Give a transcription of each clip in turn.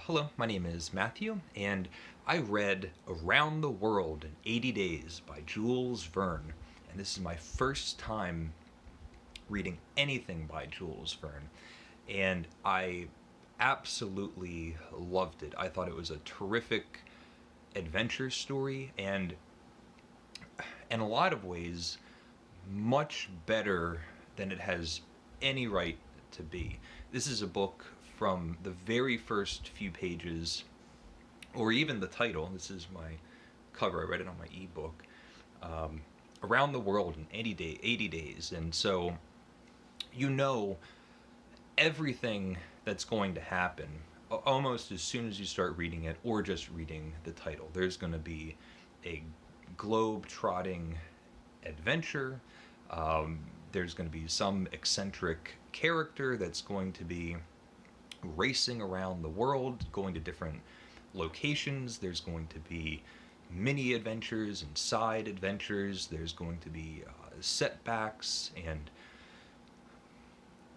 Hello, my name is Matthew, and I read Around the World in 80 Days by Jules Verne. And this is my first time reading anything by Jules Verne. And I absolutely loved it. I thought it was a terrific adventure story, and in a lot of ways, much better than it has any right to be. This is a book from the very first few pages, or even the title. This is my cover. I read it on my ebook. Um, Around the World in 80 days. And so you know everything that's going to happen almost as soon as you start reading it, or just reading the title. There's going to be a globe-trotting adventure. Um, there's going to be some eccentric character that's going to be racing around the world, going to different locations. There's going to be mini adventures and side adventures. There's going to be setbacks, and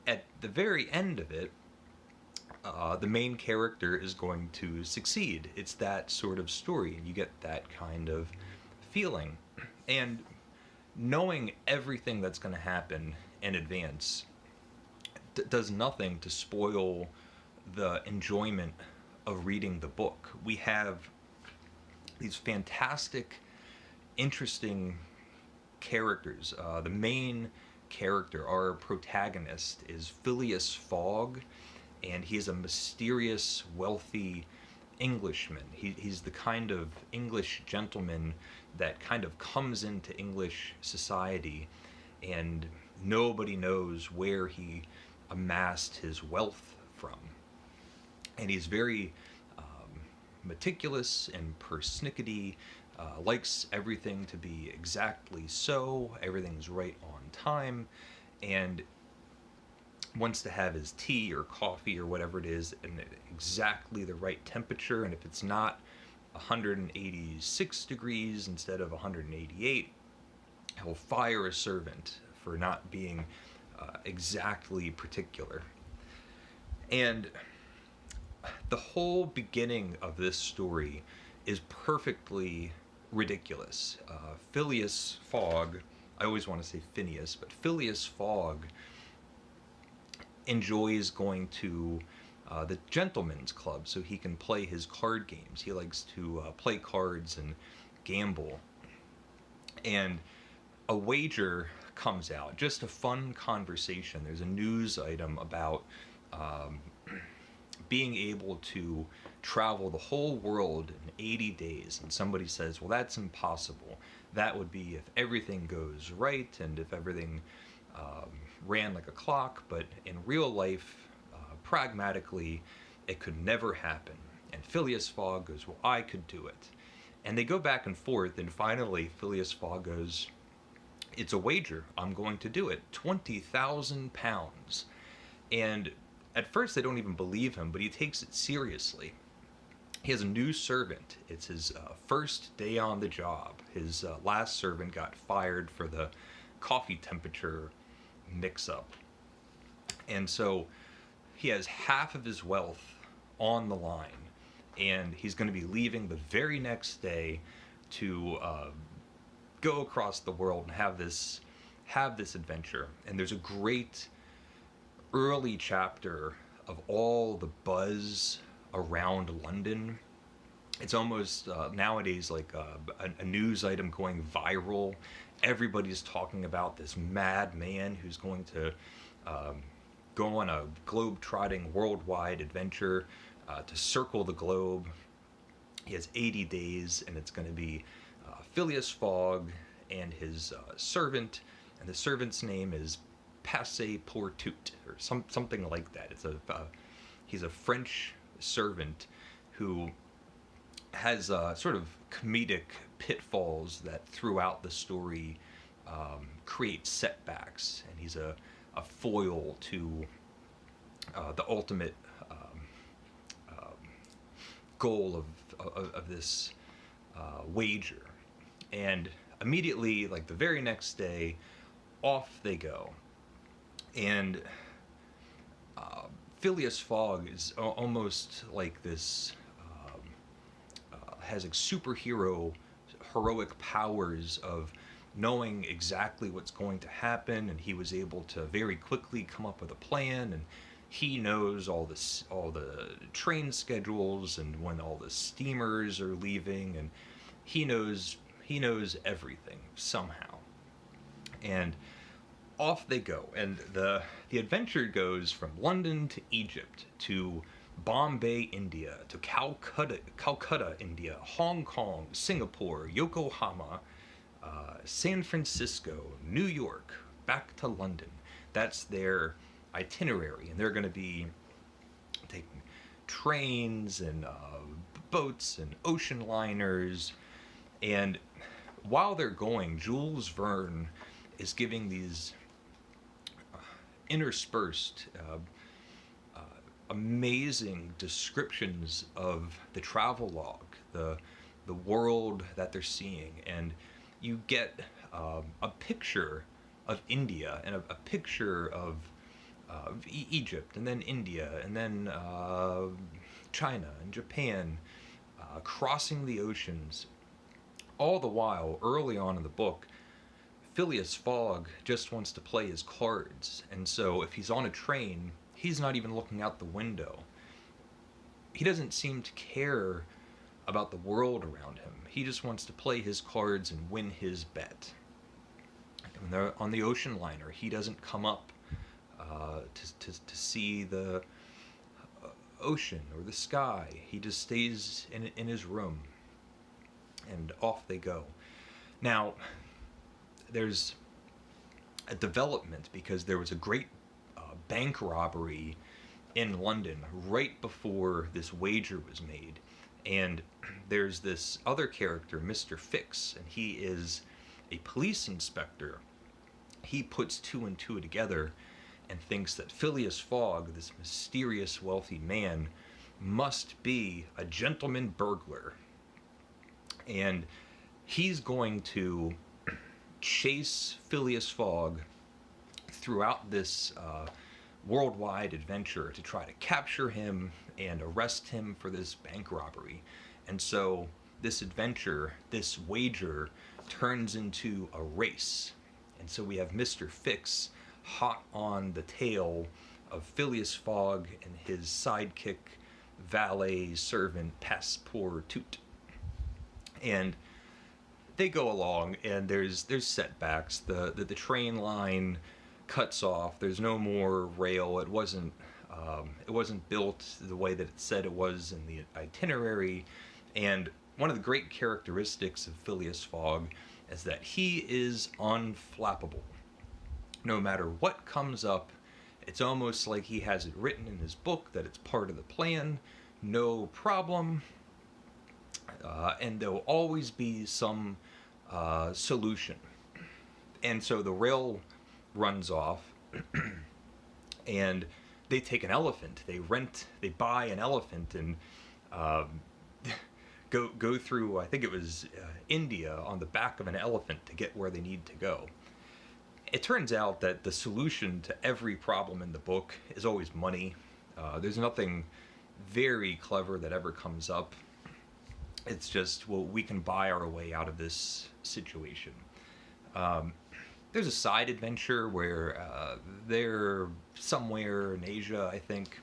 at the very end of it, the main character is going to succeed. It's that sort of story, and you get that kind of feeling. And knowing everything that's going to happen in advance does nothing to spoil the enjoyment of reading the book. We have these fantastic, interesting characters. The main character, our protagonist, is Phileas Fogg, and he's a mysterious, wealthy Englishman. He's the kind of English gentleman that kind of comes into English society, and nobody knows where he amassed his wealth from. And he's very meticulous and persnickety, likes everything to be exactly so, everything's right on time, and wants to have his tea or coffee or whatever it is in exactly the right temperature. And if it's not 186 degrees instead of 188, he'll fire a servant for not being exactly particular. And the whole beginning of this story is perfectly ridiculous. Phileas Fogg, I always want to say Phineas, but Phileas Fogg enjoys going to the gentleman's club so he can play his card games. He likes to play cards and gamble. And a wager comes out, just a fun conversation. There's a news item about being able to travel the whole world in 80 days. And somebody says, well, that's impossible. That would be if everything goes right and if everything ran like a clock. But in real life, pragmatically, it could never happen. And Phileas Fogg goes, well, I could do it. And they go back and forth, and finally Phileas Fogg goes, it's a wager. I'm going to do it. £20,000. And at first they don't even believe him, but he takes it seriously. He has a new servant. It's his first day on the job. His last servant got fired for the coffee temperature mix-up. And so he has half of his wealth on the line, and he's going to be leaving the very next day to go across the world and have this adventure. And there's a great early chapter of all the buzz around London. It's almost nowadays like a news item going viral. Everybody's talking about this mad man who's going to go on a globe-trotting worldwide adventure to circle the globe. He has 80 days, and it's going to be Phileas Fogg and his servant, and the servant's name is Passepartout, or something like that. He's a French servant who has sort of comedic pitfalls that throughout the story create setbacks, and he's a foil to the ultimate goal of this wager. And immediately, like the very next day, off they go. And Phileas Fogg is almost like this, has like superhero heroic powers of knowing exactly what's going to happen, and he was able to very quickly come up with a plan, and he knows all the train schedules and when all the steamers are leaving, and he knows everything somehow. And off they go, and the adventure goes from London to Egypt to Bombay, India, to Calcutta, India, Hong Kong, Singapore, Yokohama, San Francisco, New York, back to London. That's their itinerary, and they're going to be taking trains and boats and ocean liners. And while they're going, Jules Verne is giving these interspersed, amazing descriptions of the travel log, the world that they're seeing, and you get a picture of India and a picture of Egypt, and then India, and then China and Japan, crossing the oceans. All the while, early on in the book, Phileas Fogg just wants to play his cards, and so if he's on a train, he's not even looking out the window. He doesn't seem to care about the world around him. He just wants to play his cards and win his bet. When they're on the ocean liner, he doesn't come up to see the ocean or the sky. He just stays in his room, and off they go. Now, there's a development because there was a great bank robbery in London right before this wager was made. And there's this other character, Mr. Fix, and he is a police inspector. He puts two and two together and thinks that Phileas Fogg, this mysterious wealthy man, must be a gentleman burglar. And he's going to chase Phileas Fogg throughout this worldwide adventure to try to capture him and arrest him for this bank robbery. And so this adventure, this wager, turns into a race. And so we have Mr. Fix hot on the tail of Phileas Fogg and his sidekick, valet, servant, Passepartout. And they go along, and there's setbacks. The train line cuts off. There's no more rail. It wasn't built the way that it said it was in the itinerary. And one of the great characteristics of Phileas Fogg is that he is unflappable. No matter what comes up, it's almost like he has it written in his book that it's part of the plan. No problem. And there'll always be some solution. And so the rail runs off, and they take an elephant. They buy an elephant, and go through, I think it was India, on the back of an elephant to get where they need to go. It turns out that the solution to every problem in the book is always money. There's nothing very clever that ever comes up. It's just, well, we can buy our way out of this situation. There's a side adventure where they're somewhere in Asia, I think,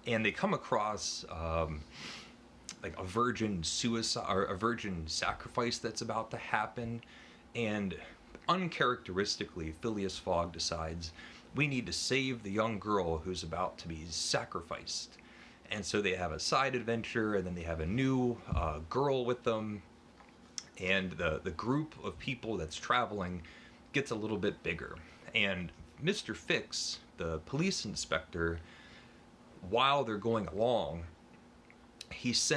and they come across like a virgin suicide or a virgin sacrifice that's about to happen, and uncharacteristically, Phileas Fogg decides we need to save the young girl who's about to be sacrificed. And so they have a side adventure, and then they have a new girl with them, and the group of people that's traveling gets a little bit bigger. And Mr. Fix, the police inspector, while they're going along, he's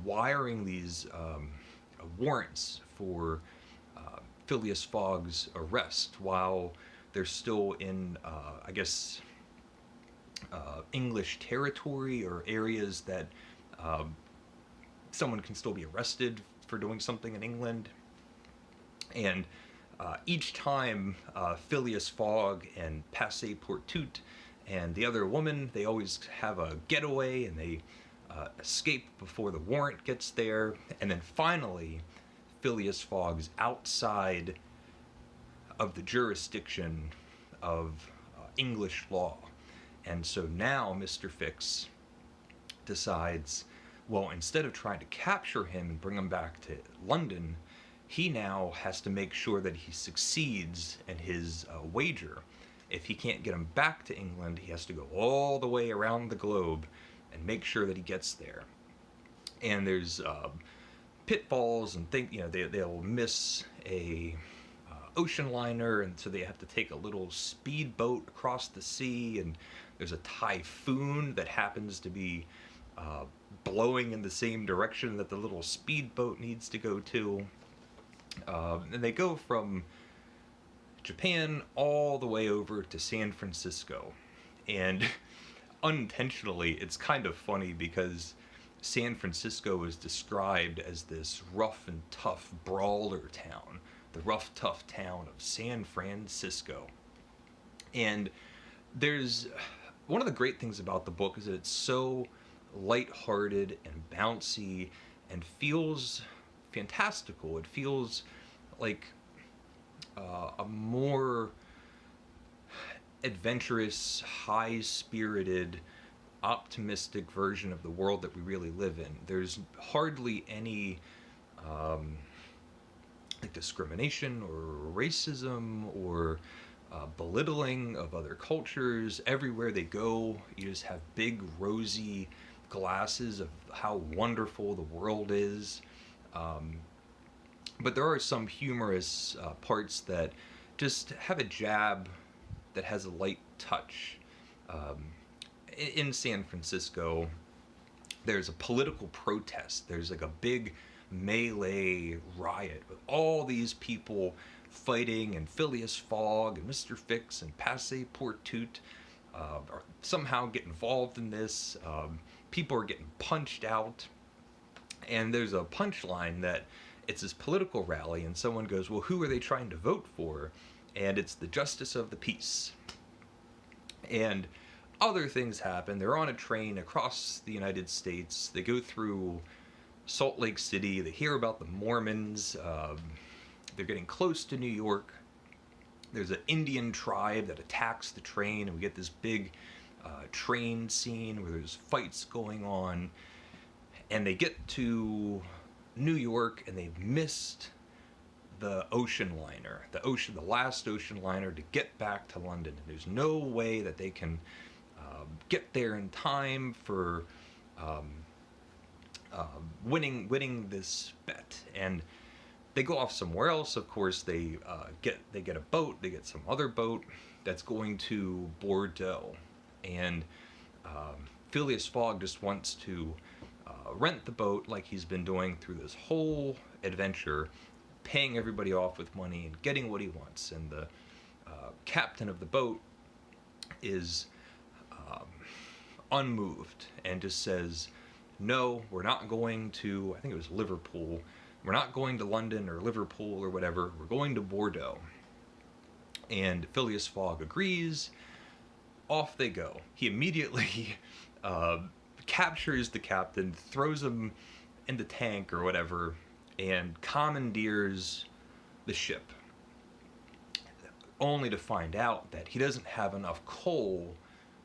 wiring these warrants for Phileas Fogg's arrest while they're still in, I guess, English territory, or areas that someone can still be arrested for doing something in England. And each time Phileas Fogg and Passepartout and the other woman, they always have a getaway and they escape before the warrant gets there. And then finally, Phileas Fogg's outside of the jurisdiction of English law. And so now Mr. Fix decides, well, instead of trying to capture him and bring him back to London, he now has to make sure that he succeeds in his wager. If he can't get him back to England, he has to go all the way around the globe and make sure that he gets there. And there's pitfalls and they'll miss a ocean liner, and so they have to take a little speedboat across the sea, and there's a typhoon that happens to be blowing in the same direction that the little speedboat needs to go to. And they go from Japan all the way over to San Francisco. And unintentionally, it's kind of funny because San Francisco is described as this rough and tough brawler town, the rough, tough town of San Francisco. And there's one of the great things about the book is that it's so lighthearted and bouncy and feels fantastical. It feels like a more adventurous, high-spirited, optimistic version of the world that we really live in. There's hardly any discrimination or racism or belittling of other cultures. Everywhere they go, you just have big rosy glasses of how wonderful the world is. But there are some humorous parts that just have a jab that has a light touch. In San Francisco, there's a political protest. There's like a big melee riot with all these people fighting, and Phileas Fogg and Mr. Fix and Passepartout are somehow get involved in this. People are getting punched out, and there's a punchline that it's this political rally, and someone goes, well, who are they trying to vote for? And it's the Justice of the Peace. And other things happen. They're on a train across the United States. They go through Salt Lake City. They hear about the Mormons. They're getting close to New York. There's an Indian tribe that attacks the train, and we get this big train scene where there's fights going on. And they get to New York, and they've missed the ocean liner, the last ocean liner to get back to London. There's no way that they can get there in time for winning this bet. And they go off somewhere else. Of course, they get a boat. They get some other boat that's going to Bordeaux, and Phileas Fogg just wants to rent the boat like he's been doing through this whole adventure, paying everybody off with money and getting what he wants. And the captain of the boat is unmoved and just says, no, we're not going to, I think it was Liverpool, we're not going to London or Liverpool or whatever, we're going to Bordeaux. And Phileas Fogg agrees. Off they go. He immediately captures the captain, throws him in the tank or whatever, and commandeers the ship, only to find out that he doesn't have enough coal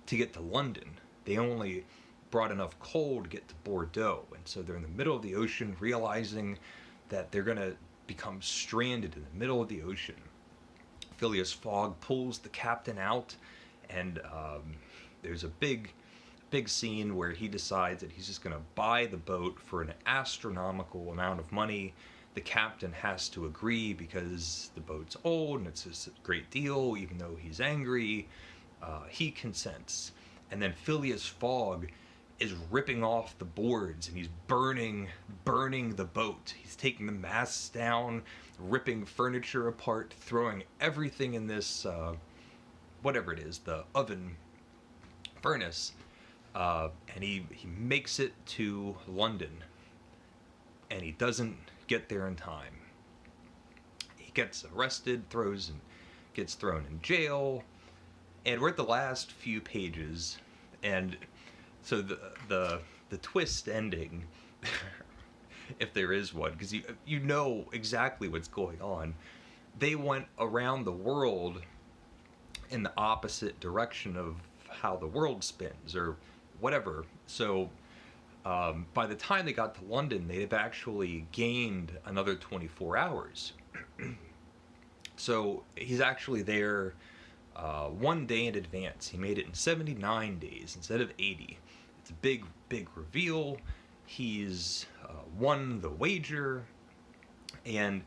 to get to London. They only brought enough coal to get to Bordeaux, and so they're in the middle of the ocean, realizing that they're going to become stranded in the middle of the ocean. Phileas Fogg pulls the captain out, and there's a big scene where he decides that he's just going to buy the boat for an astronomical amount of money. The captain has to agree because the boat's old and it's just a great deal, even though he's angry. He consents. And then Phileas Fogg is ripping off the boards, and he's burning the boat. He's taking the masts down, ripping furniture apart, throwing everything in this, whatever it is, the oven furnace. And he makes it to London, and he doesn't get there in time. He gets arrested, gets thrown in jail, and we're at the last few pages, and so the twist ending, if there is one, because you know exactly what's going on. They went around the world in the opposite direction of how the world spins, or whatever. So by the time they got to London, they've actually gained another 24 hours. So he's actually there 1 day in advance. He made it in 79 days instead of 80. It's a big, big reveal. He's won the wager, and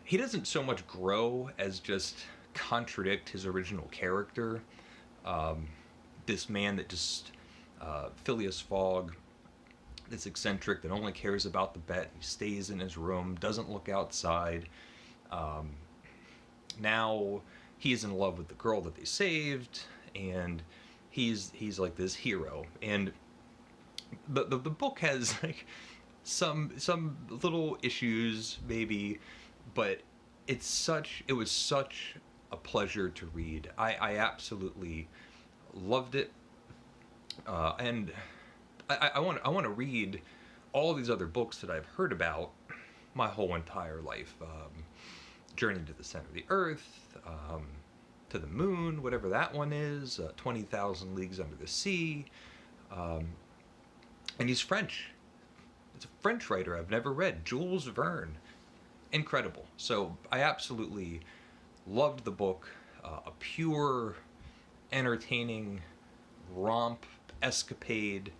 he doesn't so much grow as just contradict his original character. This man that just, Phileas Fogg, this eccentric that only cares about the bet. He stays in his room, doesn't look outside. Now he's in love with the girl that they saved, and he's like this hero. And the book has like some little issues maybe, but it was such a pleasure to read. I absolutely loved it, and I want to read all these other books that I've heard about my whole entire life. Journey to the Center of the Earth, to the Moon, whatever that one is, 20,000 Leagues Under the Sea, and he's French. It's a French writer I've never read, Jules Verne. Incredible. So I absolutely loved the book. A pure, entertaining romp, escapade,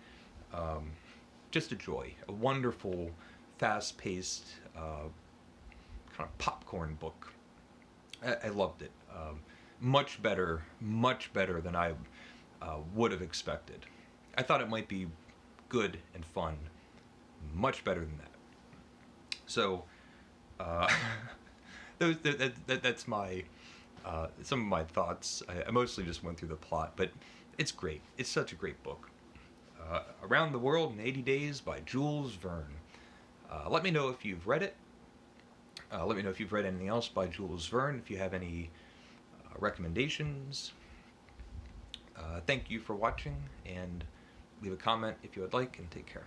just a joy. A wonderful, fast-paced, kind of popcorn book. I loved it. Much better than I would have expected. I thought it might be good and fun. Much better than that. So, that's my some of my thoughts. I mostly just went through the plot, but it's great. It's such a great book. Around the World in 80 Days by Jules Verne. Let me know if you've read it. Let me know if you've read anything else by Jules Verne, if you have any recommendations. Thank you for watching, and leave a comment if you would like, and take care.